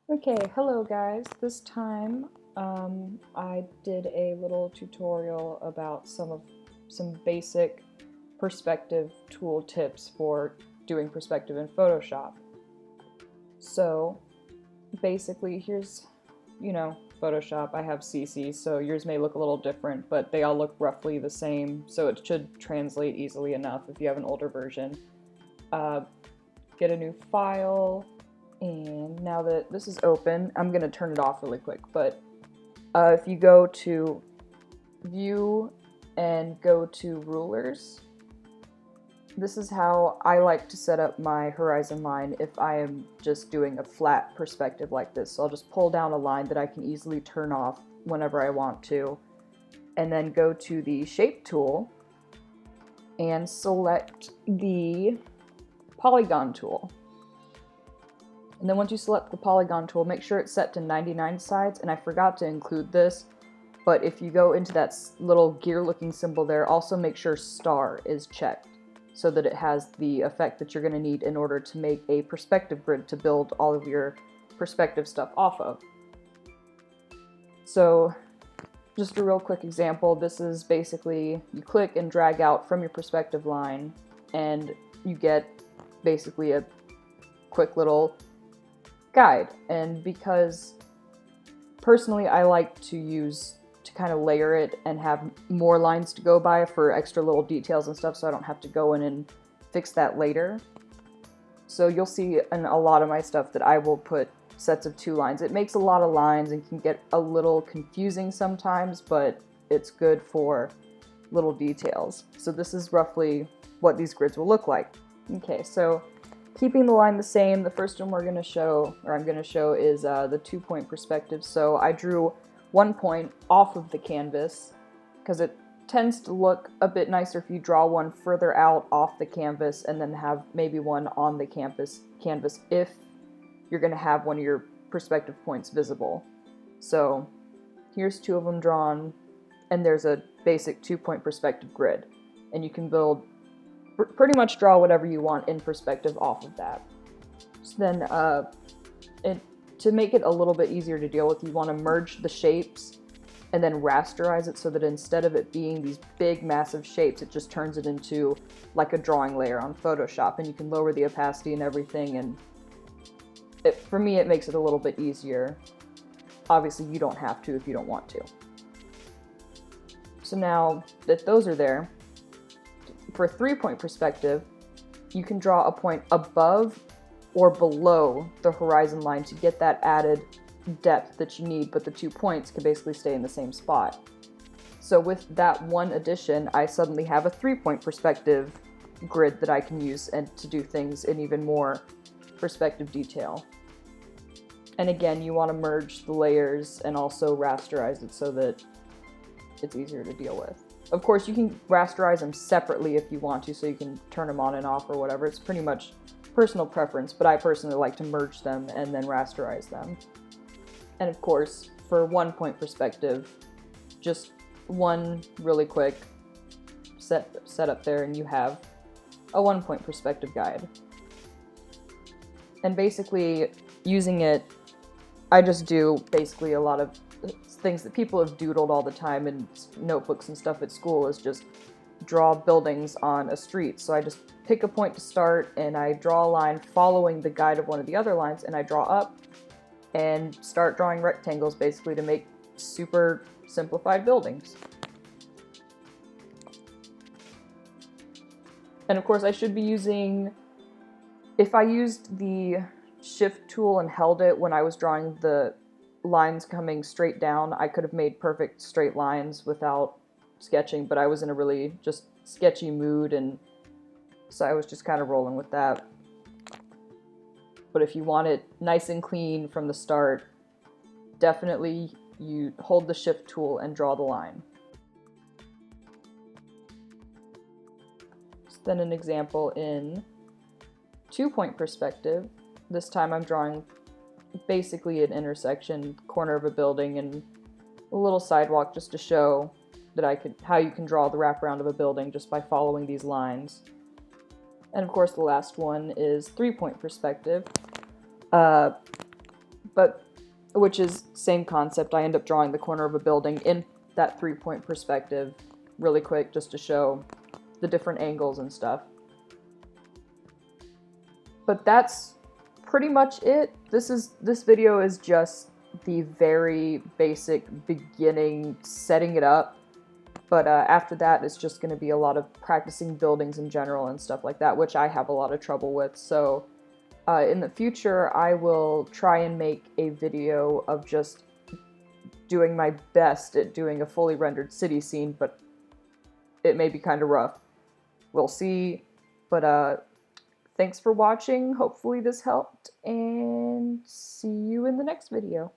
Okay, hello guys. This time I did a little tutorial about some basic perspective tool tips for doing perspective in Photoshop. So basically here's, Photoshop. I have CC, so yours may look a little different, but they all look roughly the same, so it should translate easily enough if you have an older version. Uh, get a new file, and now that this is open, I'm going to turn it off really quick, but if you go to View and go to Rulers, this is how I like to set up my horizon line if I am just doing a flat perspective like this. So I'll just pull down a line that I can easily turn off whenever I want to, and then go to the Shape tool and select the Polygon tool. And then once you select the polygon tool, make sure it's set to 99 sides, and I forgot to include this, but if you go into that little gear looking symbol there, also make sure star is checked so that it has the effect that you're going to need in order to make a perspective grid to build all of your perspective stuff off of. So just a real quick example, this is basically you click and drag out from your perspective line and you get basically a quick little guide. And because personally I like to kind of layer it and have more lines to go by for extra little details and stuff, so I don't have to go in and fix that later. So you'll see in a lot of my stuff that I will put sets of 2 lines. It makes a lot of lines and can get a little confusing sometimes, but it's good for little details. So this is roughly what these grids will look like. Okay, so keeping the line the same, the first one I'm going to show is the 2-point perspective. So I drew 1 point off of the canvas because it tends to look a bit nicer if you draw one further out off the canvas and then have maybe one on the canvas if you're going to have one of your perspective points visible. So here's 2 of them drawn, and there's a basic 2-point perspective grid, and you can pretty much draw whatever you want in perspective off of that. So then to make it a little bit easier to deal with, you want to merge the shapes and then rasterize it so that instead of it being these big massive shapes, it just turns it into like a drawing layer on Photoshop, and you can lower the opacity and everything, and for me it makes it a little bit easier. Obviously you don't have to if you don't want to. So now that those are there, for a 3-point perspective, you can draw a point above or below the horizon line to get that added depth that you need, but the 2 points can basically stay in the same spot. So with that one addition, I suddenly have a 3-point perspective grid that I can use and to do things in even more perspective detail. And again, you want to merge the layers and also rasterize it so that it's easier to deal with. Of course, you can rasterize them separately if you want to, so you can turn them on and off or whatever. It's pretty much personal preference, but I personally like to merge them and then rasterize them. And of course, for 1-point perspective, just one really quick set up there and you have a 1-point perspective guide. And basically using it, I just do basically a lot of things that people have doodled all the time in notebooks and stuff at school, is just draw buildings on a street. So I just pick a point to start and I draw a line following the guide of one of the other lines, and I draw up and start drawing rectangles basically to make super simplified buildings. And of course I should be using, if I used the shift tool and held it when I was drawing the lines coming straight down, I could have made perfect straight lines without sketching, but I was in a really just sketchy mood, and so I was just kind of rolling with that. But if you want it nice and clean from the start, definitely you hold the shift tool and draw the line. So then an example in 2-point perspective. This time I'm drawing basically an intersection, corner of a building, and a little sidewalk just to show that how you can draw the wraparound of a building just by following these lines. And of course the last one is 3-point perspective. but which is same concept. I end up drawing the corner of a building in that 3-point perspective really quick just to show the different angles and stuff. But that's pretty much it. This video is just the very basic beginning, setting it up. But after that, it's just going to be a lot of practicing buildings in general and stuff like that, which I have a lot of trouble with. So in the future, I will try and make a video of just doing my best at doing a fully rendered city scene, but it may be kind of rough. We'll see. But thanks for watching. Hopefully this helped, and see you in the next video.